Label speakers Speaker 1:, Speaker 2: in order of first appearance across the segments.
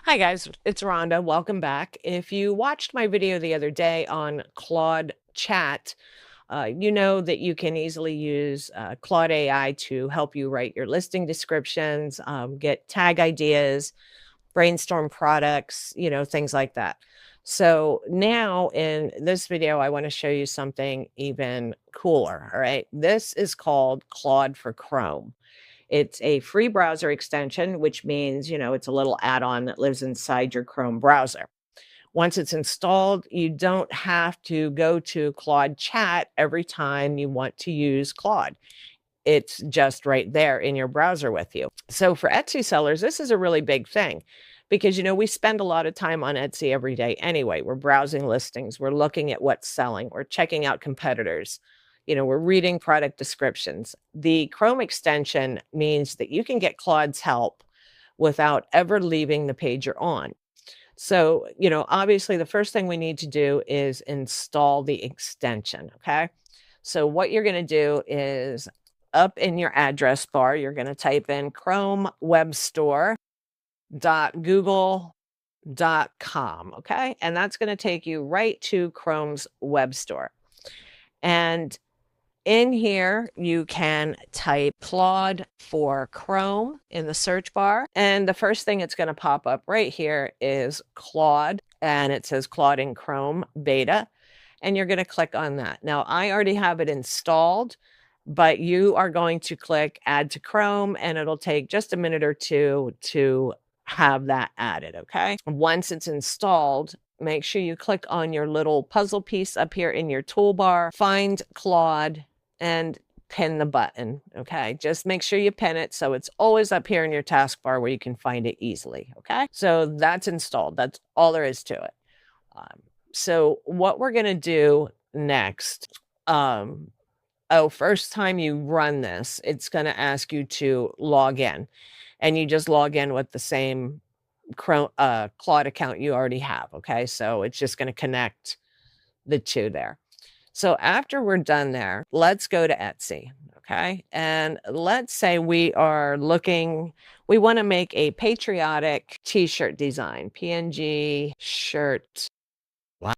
Speaker 1: Hi guys, it's Rhonda. Welcome back. If you watched my video the other day on Claude Chat, you know that you can easily use Claude AI to help you write your listing descriptions, get tag ideas, brainstorm products, things like that. So now in this video, I want to show you something even cooler. All right. This is called Claude for Chrome. It's a free browser extension, which means, it's a little add-on that lives inside your Chrome browser. Once it's installed, you don't have to go to Claude Chat every time you want to use Claude. It's just right there in your browser with you. So for Etsy sellers, this is a really big thing because, we spend a lot of time on Etsy every day anyway. We're browsing listings, we're looking at what's selling, we're checking out competitors. We're reading product descriptions. The Chrome extension means that you can get Claude's help without ever leaving the page you're on. So, obviously the first thing we need to do is install the extension, okay? So what you're going to do is up in your address bar, you're going to type in Chrome Web Store.google.com, okay? And that's going to take you right to Chrome's web store. And in here, you can type Claude for Chrome in the search bar. And the first thing it's going to pop up right here is Claude. And it says Claude in Chrome beta. And you're going to click on that. Now, I already have it installed, but you are going to click Add to Chrome, and it'll take just a minute or two to have that added, okay? Once it's installed, make sure you click on your little puzzle piece up here in your toolbar, find Claude, and pin the button, okay? Just make sure you pin it so it's always up here in your taskbar where you can find it easily, okay? So that's installed. That's all there is to it. So what we're going to do next, first time you run this, it's going to ask you to log in, and you just log in with the same Claude account you already have, okay? So it's just going to connect the two there. So after we're done there, let's go to Etsy, okay? And let's say we want to make a patriotic t-shirt design, PNG shirt,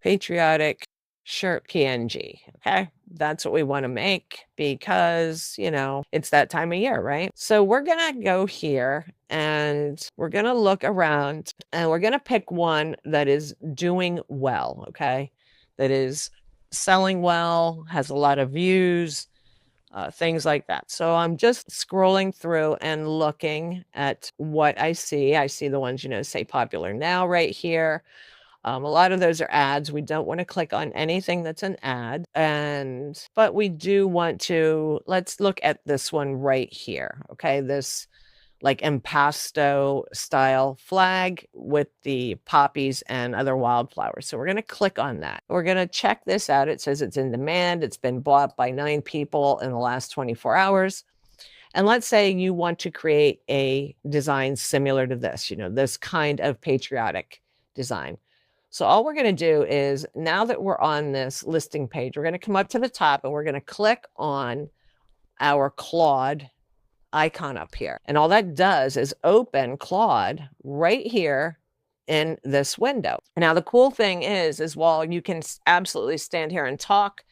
Speaker 1: patriotic shirt PNG, okay? That's what we want to make because, it's that time of year, right? So we're going to go here and we're going to look around and we're going to pick one that is doing well, okay? That is selling well, has a lot of views, things like that. So I'm just scrolling through and looking at what I see. I see the ones, say popular now right here. A lot of those are ads. We don't want to click on anything that's an ad. But we do want to, let's look at this one right here. Okay. This like impasto style flag with the poppies and other wildflowers. So we're going to click on that. We're going to check this out. It says it's in demand. It's been bought by 9 people in the last 24 hours. And let's say you want to create a design similar to this, this kind of patriotic design. So all we're going to do is, now that we're on this listing page, we're going to come up to the top and we're going to click on our Claude icon up here. And all that does is open Claude right here in this window. Now, the cool thing is while you can absolutely stand here and talk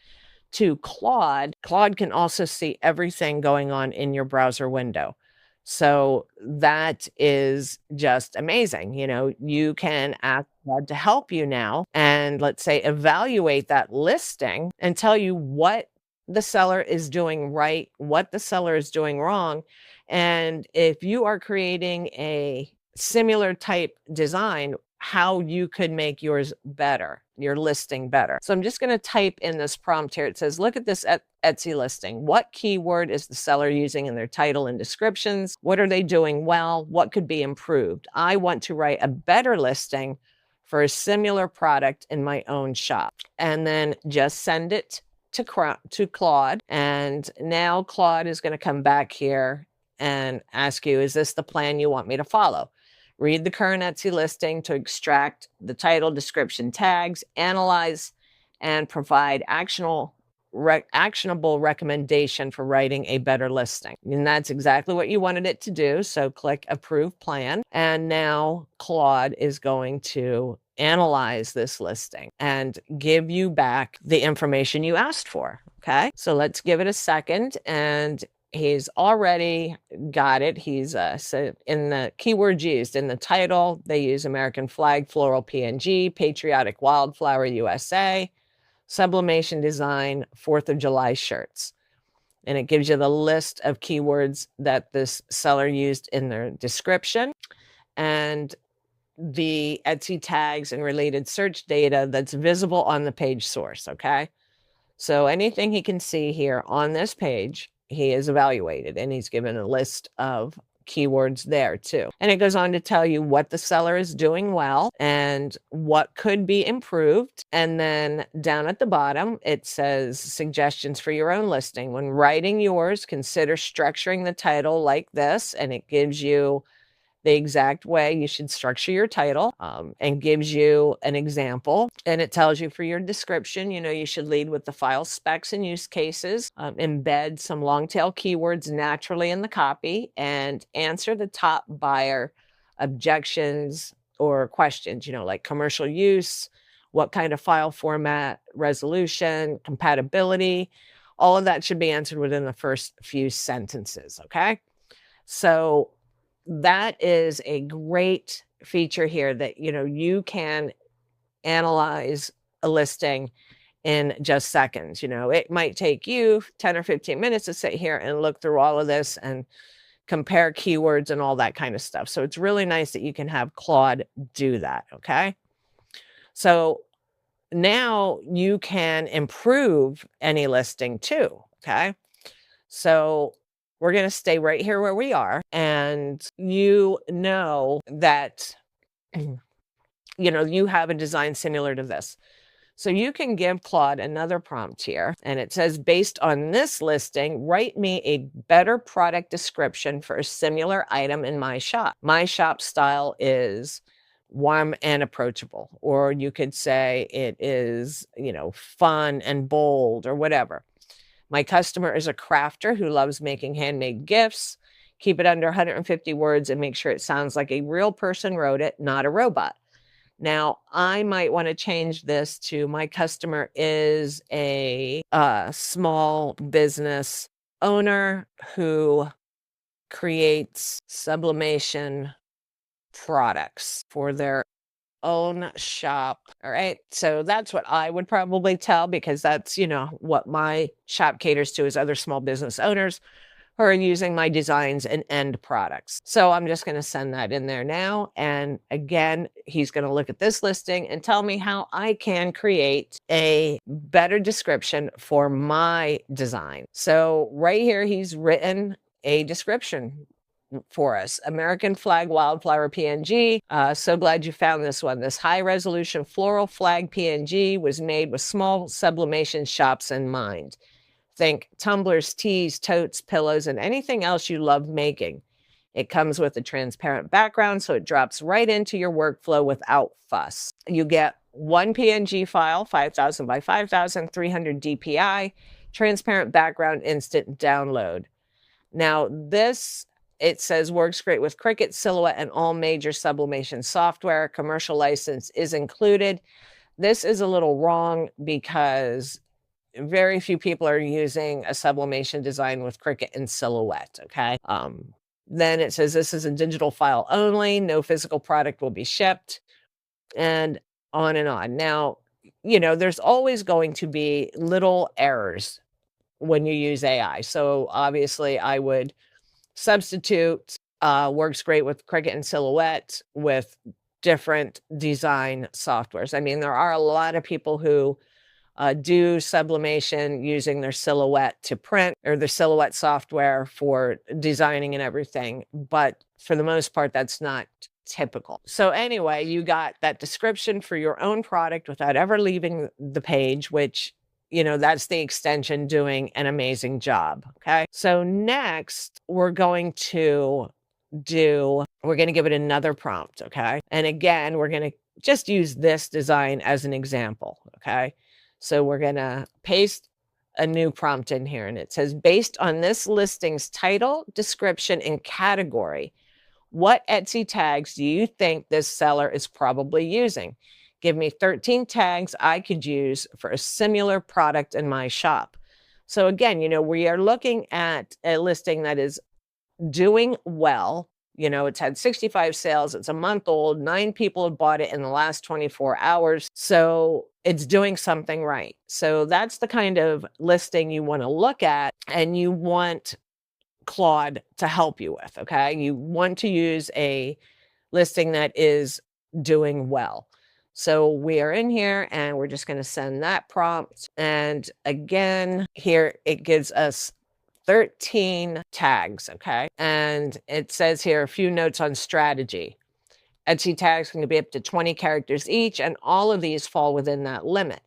Speaker 1: to Claude, Claude can also see everything going on in your browser window. So that is just amazing. You can ask Claude to help you now and, let's say, evaluate that listing and tell you what the seller is doing right, what the seller is doing wrong. And if you are creating a similar type design, how you could make yours better, your listing better. So I'm just going to type in this prompt here. It says, look at this Etsy listing. What keyword is the seller using in their title and descriptions? What are they doing well? What could be improved? I want to write a better listing for a similar product in my own shop. And then just send it to Claude. And now Claude is going to come back here and ask you, is this the plan you want me to follow? Read the current Etsy listing to extract the title, description, tags, analyze, and provide actionable actionable recommendation for writing a better listing. And that's exactly what you wanted it to do. So click Approve Plan. And now Claude is going to analyze this listing and give you back the information you asked for. Okay, so let's give it a second. And he's already got it. He's so in the keywords used in the title, they use American flag, floral PNG, patriotic wildflower USA, sublimation design, 4th of July shirts. And it gives you the list of keywords that this seller used in their description and the Etsy tags and related search data that's visible on the page source. Okay, so anything he can see here on this page, he is evaluated, and he's given a list of keywords there too. And it goes on to tell you what the seller is doing well and what could be improved. And then down at the bottom, it says suggestions for your own listing. When writing yours, consider structuring the title like this, and it gives you the exact way you should structure your title, and gives you an example. And it tells you for your description, you should lead with the file specs and use cases, embed some long tail keywords naturally in the copy, and answer the top buyer objections or questions, like commercial use, what kind of file format, resolution, compatibility. All of that should be answered within the first few sentences. Okay, so that is a great feature here that, you can analyze a listing in just seconds. It might take you 10 or 15 minutes to sit here and look through all of this and compare keywords and all that kind of stuff. So it's really nice that you can have Claude do that. Okay, so now you can improve any listing too. Okay, so we're going to stay right here where we are. And that, you have a design similar to this. So you can give Claude another prompt here. And it says, based on this listing, write me a better product description for a similar item in my shop. My shop style is warm and approachable. Or you could say it is, fun and bold or whatever. My customer is a crafter who loves making handmade gifts. Keep it under 150 words and make sure it sounds like a real person wrote it, not a robot. Now, I might want to change this to my customer is a small business owner who creates sublimation products for their own shop. All right. So that's what I would probably tell, because that's, what my shop caters to, is other small business owners who are using my designs and end products. So I'm just going to send that in there now. And again, he's going to look at this listing and tell me how I can create a better description for my design. So right here, he's written a description for us. American flag wildflower PNG. So glad you found this one. This high resolution floral flag PNG was made with small sublimation shops in mind. Think tumblers, teas, totes, pillows, and anything else you love making. It comes with a transparent background, so it drops right into your workflow without fuss. You get one PNG file, 5,000 by 5,000, 300 DPI, transparent background, instant download. Now this, it says, works great with Cricut, Silhouette, and all major sublimation software. Commercial license is included. This is a little wrong because very few people are using a sublimation design with Cricut and Silhouette. Okay. Then it says this is a digital file only. No physical product will be shipped, and on and on. Now, there's always going to be little errors when you use AI. So obviously I would substitute, works great with Cricut and Silhouette with different design softwares. I mean, there are a lot of people who do sublimation using their Silhouette to print, or their Silhouette software for designing and everything. But for the most part, that's not typical. So anyway, you got that description for your own product without ever leaving the page, which, that's the extension doing an amazing job. Okay. So next we're going to give it another prompt. Okay. And again, we're going to just use this design as an example. Okay. So we're going to paste a new prompt in here, and it says, based on this listing's title, description, and category, what Etsy tags do you think this seller is probably using? Give me 13 tags I could use for a similar product in my shop. So again, we are looking at a listing that is doing well. It's had 65 sales. It's a month old. 9 people have bought it in the last 24 hours. So it's doing something right. So that's the kind of listing you want to look at, and you want Claude to help you with. Okay. You want to use a listing that is doing well. So we are in here and we're just going to send that prompt. And again, here it gives us 13 tags, okay? And it says here a few notes on strategy. Etsy tags can be up to 20 characters each, and all of these fall within that limit.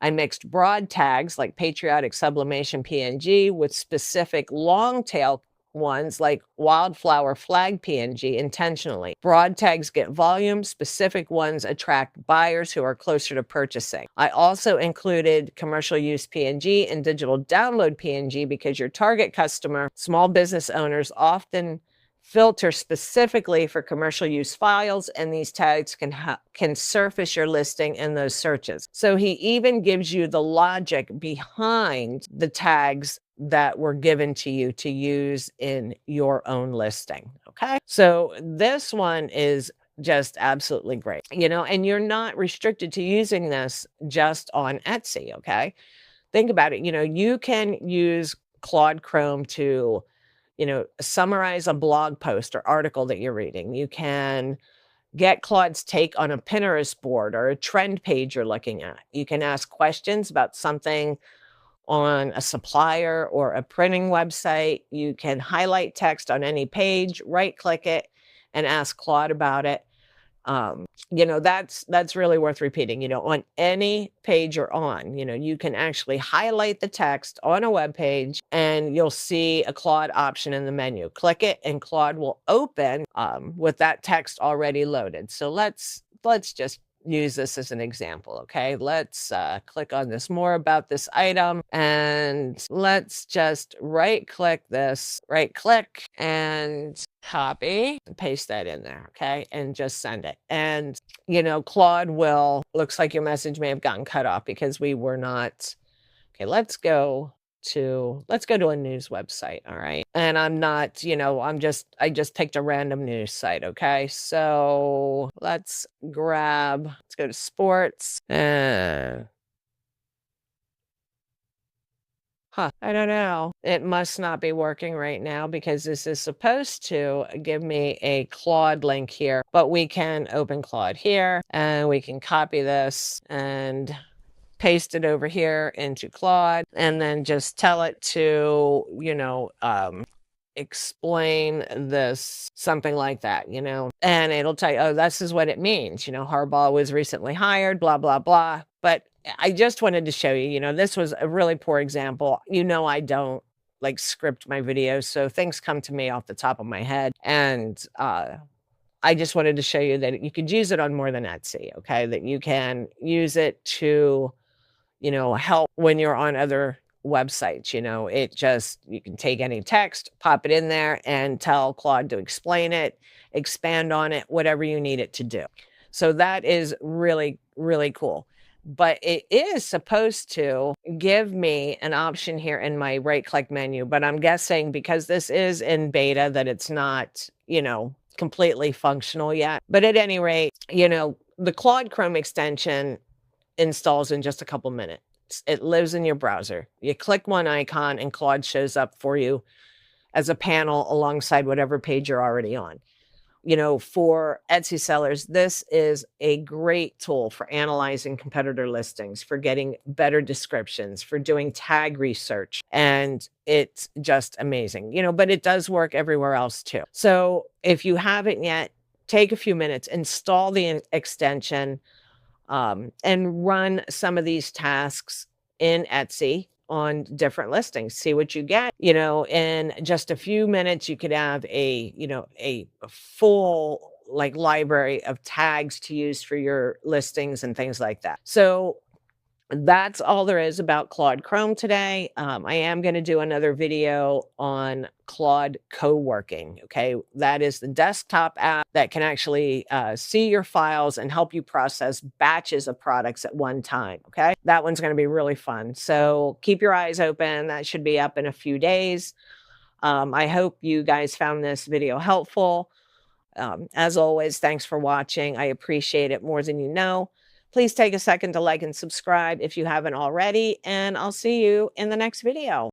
Speaker 1: I mixed broad tags like patriotic sublimation PNG with specific long tail ones like wildflower flag PNG intentionally. Broad tags get volume, specific ones attract buyers who are closer to purchasing. I also included commercial use PNG and digital download PNG because your target customer, small business owners, often filter specifically for commercial use files, and these tags can surface your listing in those searches. So he even gives you the logic behind the tags that were given to you to use in your own listing. Okay. So this one is just absolutely great, and you're not restricted to using this just on Etsy. Okay. Think about it. You can use Claude Chrome to, summarize a blog post or article that you're reading. You can get Claude's take on a Pinterest board or a trend page you're looking at. You can ask questions about something on a supplier or a printing website. You can highlight text on any page, right click it, and ask Claude about it. That's really worth repeating. On any page you're on, you can actually highlight the text on a web page and you'll see a Claude option in the menu. Click it and Claude will open with that text already loaded. So let's just use this as an example. Okay, let's click on this more about this item, and let's just right click and copy and paste that in there. Okay, and just send it. And Claude looks like your message may have gotten cut off because we were not. Okay, let's go to a news website. All right. And I'm not, I just picked a random news site. Okay. So let's go to sports. I don't know. It must not be working right now because this is supposed to give me a Claude link here, but we can open Claude here and we can copy this and paste it over here into Claude, and then just tell it to, explain this, something like that, and it'll tell you, oh, this is what it means. Harbaugh was recently hired, blah, blah, blah. But I just wanted to show you, this was a really poor example. I don't script my videos, so things come to me off the top of my head. And, I just wanted to show you that you could use it on more than Etsy, okay? That you can use it to, help when you're on other websites. You can take any text, pop it in there, and tell Claude to explain it, expand on it, whatever you need it to do. So that is really, really cool. But it is supposed to give me an option here in my right-click menu. But I'm guessing because this is in beta that it's not, completely functional yet. But at any rate, the Claude Chrome extension installs in just a couple minutes. It lives in your browser. You click one icon and Claude shows up for you as a panel alongside whatever page you're already on. For Etsy sellers, this is a great tool for analyzing competitor listings, for getting better descriptions, for doing tag research. And it's just amazing, but it does work everywhere else too. So if you haven't yet, take a few minutes, install the extension, and run some of these tasks in Etsy on different listings. See what you get. In just a few minutes, you could have a full library of tags to use for your listings and things like that. So That's all there is about Claude Chrome today. I am going to do another video on Claude co-working. Okay. That is the desktop app that can actually see your files and help you process batches of products at one time. Okay. That one's going to be really fun. So keep your eyes open. That should be up in a few days. I hope you guys found this video helpful. As always, thanks for watching. I appreciate it more than you know. Please take a second to like and subscribe if you haven't already, and I'll see you in the next video.